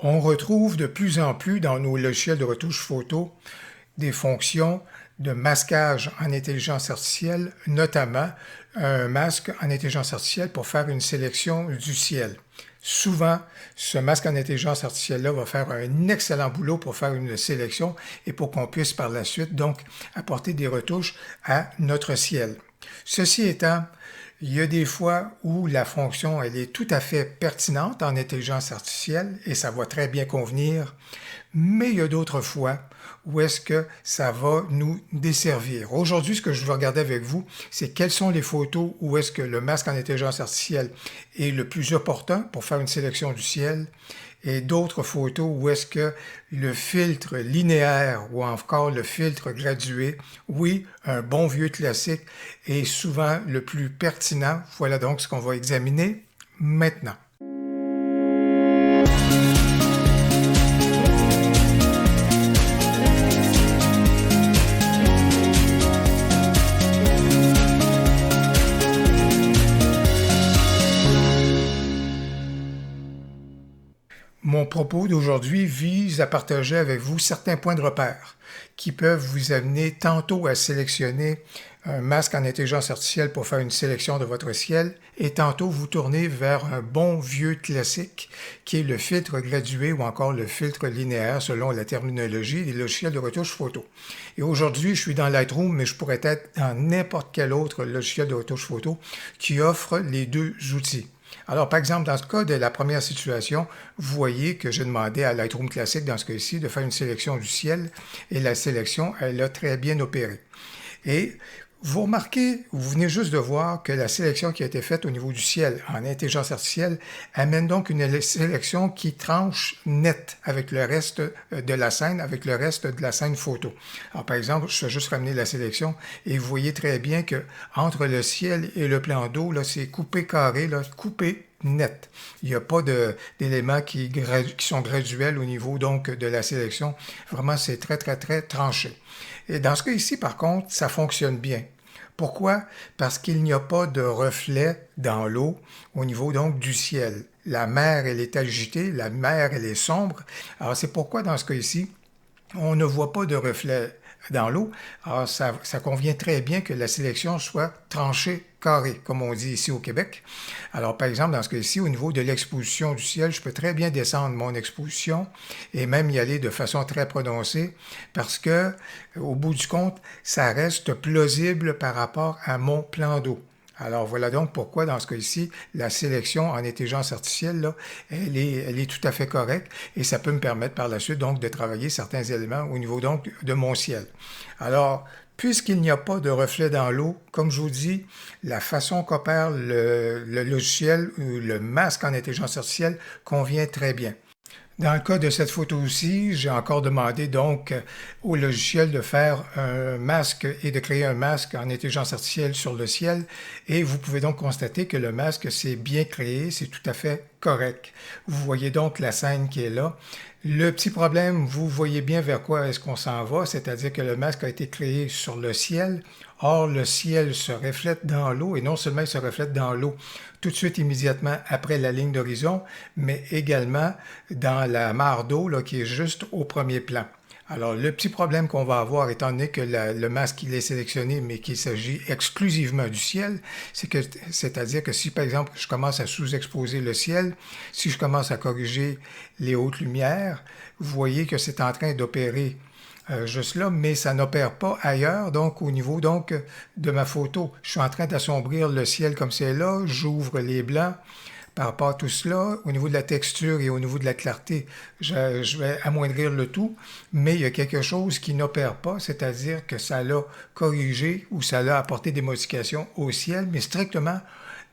On retrouve de plus en plus dans nos logiciels de retouche photo des fonctions de masquage en intelligence artificielle, notamment un masque en intelligence artificielle pour faire une sélection du ciel. Souvent, ce masque en intelligence artificielle-là va faire un excellent boulot pour faire une sélection et pour qu'on puisse par la suite donc apporter des retouches à notre ciel. Ceci étant, il y a des fois où la fonction elle est tout à fait pertinente en intelligence artificielle et ça va très bien convenir, mais il y a d'autres fois où est-ce que ça va nous desservir. Aujourd'hui, ce que je veux regarder avec vous, c'est quelles sont les photos où est-ce que le masque en intelligence artificielle est le plus opportun pour faire une sélection du ciel et d'autres photos où est-ce que le filtre linéaire ou encore le filtre gradué, oui, un bon vieux classique, est souvent le plus pertinent. Voilà donc ce qu'on va examiner maintenant. Mon propos d'aujourd'hui vise à partager avec vous certains points de repère qui peuvent vous amener tantôt à sélectionner un masque en intelligence artificielle pour faire une sélection de votre ciel et tantôt vous tourner vers un bon vieux classique qui est le filtre gradué ou encore le filtre linéaire selon la terminologie des logiciels de retouche photo. Et aujourd'hui, je suis dans Lightroom, mais je pourrais être dans n'importe quel autre logiciel de retouche photo qui offre les deux outils. Alors, par exemple, dans ce cas de la première situation, vous voyez que j'ai demandé à Lightroom Classic, dans ce cas-ci, de faire une sélection du ciel et la sélection, elle a très bien opéré. Et vous remarquez, vous venez juste de voir que la sélection qui a été faite au niveau du ciel en intelligence artificielle amène donc une sélection qui tranche net avec le reste de la scène, avec le reste de la scène photo. Alors par exemple, je vais juste ramener la sélection et vous voyez très bien que entre le ciel et le plan d'eau, là, c'est coupé carré, là, coupé net. Il n'y a pas d'éléments qui sont graduels au niveau donc de la sélection. Vraiment, c'est très, très, très tranché. Et dans ce cas ici, par contre, ça fonctionne bien. Pourquoi? Parce qu'il n'y a pas de reflet dans l'eau au niveau donc du ciel. La mer, elle est agitée, la mer, elle est sombre. Alors c'est pourquoi dans ce cas ici, on ne voit pas de reflet dans l'eau. Alors ça convient très bien que la sélection soit tranchée carré, comme on dit ici au Québec. Alors, par exemple, dans ce cas-ci, au niveau de l'exposition du ciel, je peux très bien descendre mon exposition et même y aller de façon très prononcée parce que, au bout du compte, ça reste plausible par rapport à mon plan d'eau. Alors, voilà donc pourquoi, dans ce cas-ci, la sélection en intelligence artificielle, là, elle est tout à fait correcte et ça peut me permettre par la suite, donc, de travailler certains éléments au niveau, donc, de mon ciel. Alors, puisqu'il n'y a pas de reflet dans l'eau, comme je vous dis, la façon qu'opère le logiciel ou le masque en intelligence artificielle convient très bien. Dans le cas de cette photo-ci, j'ai encore demandé donc au logiciel de faire un masque et de créer un masque en intelligence artificielle sur le ciel. Et vous pouvez donc constater que le masque c'est bien créé, c'est tout à fait correct. Vous voyez donc la scène qui est là. Le petit problème, vous voyez bien vers quoi est-ce qu'on s'en va, c'est-à-dire que le masque a été créé sur le ciel. Or, le ciel se reflète dans l'eau, et non seulement il se reflète dans l'eau tout de suite immédiatement après la ligne d'horizon, mais également dans la mare d'eau là, qui est juste au premier plan. Alors, le petit problème qu'on va avoir, étant donné que le masque il est sélectionné, mais qu'il s'agit exclusivement du ciel, c'est-à-dire que si, par exemple, je commence à sous-exposer le ciel, si je commence à corriger les hautes lumières, vous voyez que c'est en train d'opérer juste là, mais ça n'opère pas ailleurs, donc au niveau donc de ma photo. Je suis en train d'assombrir le ciel comme c'est là, j'ouvre les blancs. Par rapport à tout cela, au niveau de la texture et au niveau de la clarté, je vais amoindrir le tout, mais il y a quelque chose qui n'opère pas, c'est-à-dire que ça l'a corrigé ou ça l'a apporté des modifications au ciel, mais strictement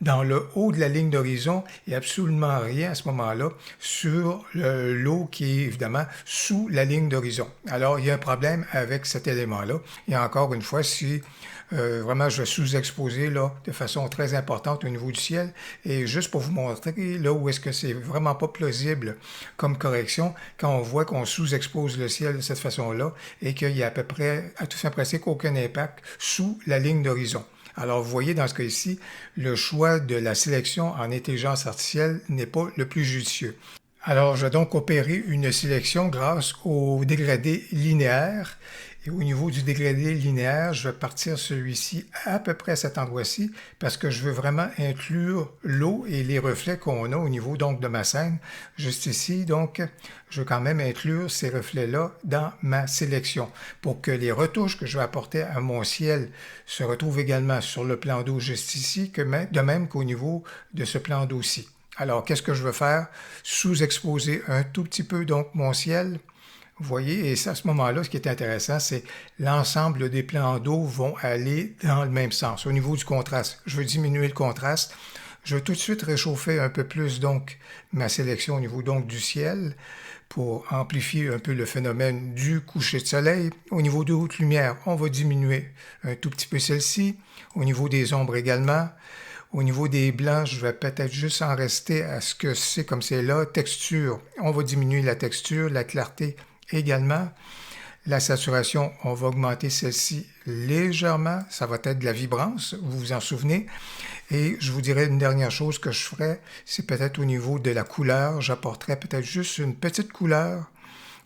dans le haut de la ligne d'horizon et absolument rien à ce moment-là sur l'eau qui est évidemment sous la ligne d'horizon. Alors, il y a un problème avec cet élément-là. Et encore une fois, si vraiment je vais sous-exposer là, de façon très importante au niveau du ciel, et juste pour vous montrer là où est-ce que c'est vraiment pas plausible comme correction, quand on voit qu'on sous-expose le ciel de cette façon-là et qu'il y a à peu près, à tout fin pratique, aucun impact sous la ligne d'horizon. Alors, vous voyez dans ce cas ici, le choix de la sélection en intelligence artificielle n'est pas le plus judicieux. Alors, je vais donc opérer une sélection grâce au dégradé linéaire. Et au niveau du dégradé linéaire, je vais partir celui-ci à peu près à cet endroit-ci parce que je veux vraiment inclure l'eau et les reflets qu'on a au niveau donc de ma scène. Juste ici, donc, je veux quand même inclure ces reflets-là dans ma sélection pour que les retouches que je vais apporter à mon ciel se retrouvent également sur le plan d'eau juste ici, de même qu'au niveau de ce plan d'eau-ci. Alors, qu'est-ce que je veux faire? Sous-exposer un tout petit peu donc mon ciel. Vous voyez, et à ce moment-là, ce qui est intéressant, c'est l'ensemble des plans d'eau vont aller dans le même sens. Au niveau du contraste, je veux diminuer le contraste. Je veux tout de suite réchauffer un peu plus donc ma sélection au niveau donc du ciel pour amplifier un peu le phénomène du coucher de soleil. Au niveau de haute lumière, on va diminuer un tout petit peu celle-ci. Au niveau des ombres également. Au niveau des blancs, je vais peut-être juste en rester à ce que c'est comme c'est là. Texture, on va diminuer la texture, la clarté également. La saturation, on va augmenter celle-ci légèrement. Ça va être de la vibrance, vous vous en souvenez. Et je vous dirais une dernière chose que je ferais, c'est peut-être au niveau de la couleur. J'apporterais peut-être juste une petite couleur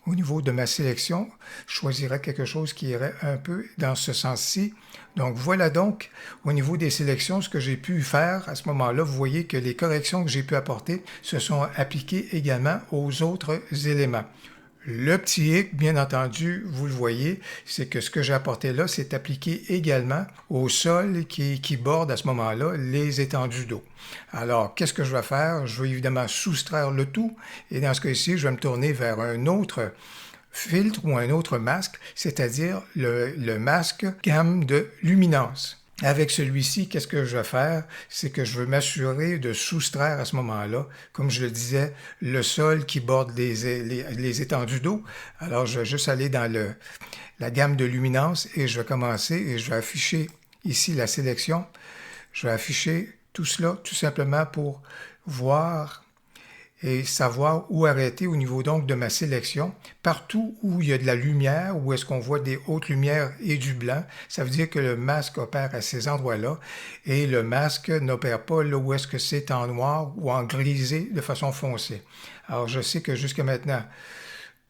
au niveau de ma sélection. Je choisirais quelque chose qui irait un peu dans ce sens-ci. Donc voilà donc au niveau des sélections ce que j'ai pu faire à ce moment-là. Vous voyez que les corrections que j'ai pu apporter se sont appliquées également aux autres éléments. Le petit hic, bien entendu, vous le voyez, c'est que ce que j'ai apporté là, c'est appliqué également au sol qui borde à ce moment-là les étendues d'eau. Alors, qu'est-ce que je vais faire? Je vais évidemment soustraire le tout et dans ce cas-ci, je vais me tourner vers un autre filtre ou un autre masque, c'est-à-dire le masque gamme de luminance. Avec celui-ci, qu'est-ce que je vais faire? C'est que je veux m'assurer de soustraire à ce moment-là, comme je le disais, le sol qui borde les étendues d'eau. Alors, je vais juste aller dans la gamme de luminance et je vais commencer et je vais afficher ici la sélection. Je vais afficher tout cela tout simplement pour voir et savoir où arrêter au niveau donc de ma sélection. Partout où il y a de la lumière, où est-ce qu'on voit des hautes lumières et du blanc, ça veut dire que le masque opère à ces endroits-là et le masque n'opère pas là où est-ce que c'est en noir ou en grisé de façon foncée. Alors je sais que jusqu'à maintenant,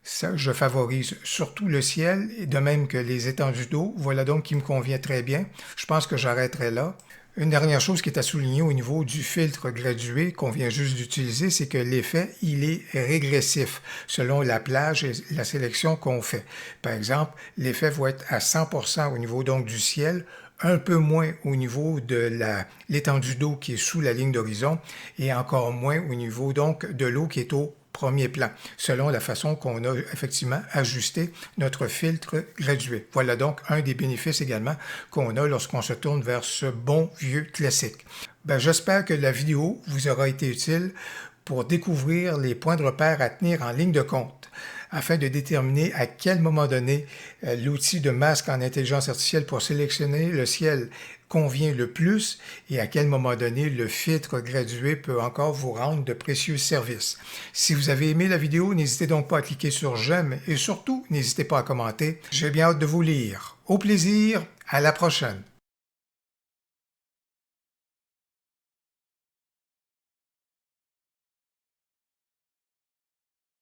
ça, je favorise surtout le ciel, et de même que les étendues d'eau. Voilà donc qui me convient très bien. Je pense que j'arrêterai là. Une dernière chose qui est à souligner au niveau du filtre gradué qu'on vient juste d'utiliser, c'est que l'effet, il est régressif selon la plage et la sélection qu'on fait. Par exemple, l'effet va être à 100% au niveau donc du ciel, un peu moins au niveau de l'étendue d'eau qui est sous la ligne d'horizon et encore moins au niveau donc de l'eau qui est au premier plan, selon la façon qu'on a effectivement ajusté notre filtre gradué. Voilà donc un des bénéfices également qu'on a lorsqu'on se tourne vers ce bon vieux classique. J'espère que la vidéo vous aura été utile pour découvrir les points de repère à tenir en ligne de compte afin de déterminer à quel moment donné l'outil de masque en intelligence artificielle pour sélectionner le ciel convient le plus et à quel moment donné le filtre gradué peut encore vous rendre de précieux services. Si vous avez aimé la vidéo, n'hésitez donc pas à cliquer sur j'aime et surtout, n'hésitez pas à commenter. J'ai bien hâte de vous lire. Au plaisir, à la prochaine.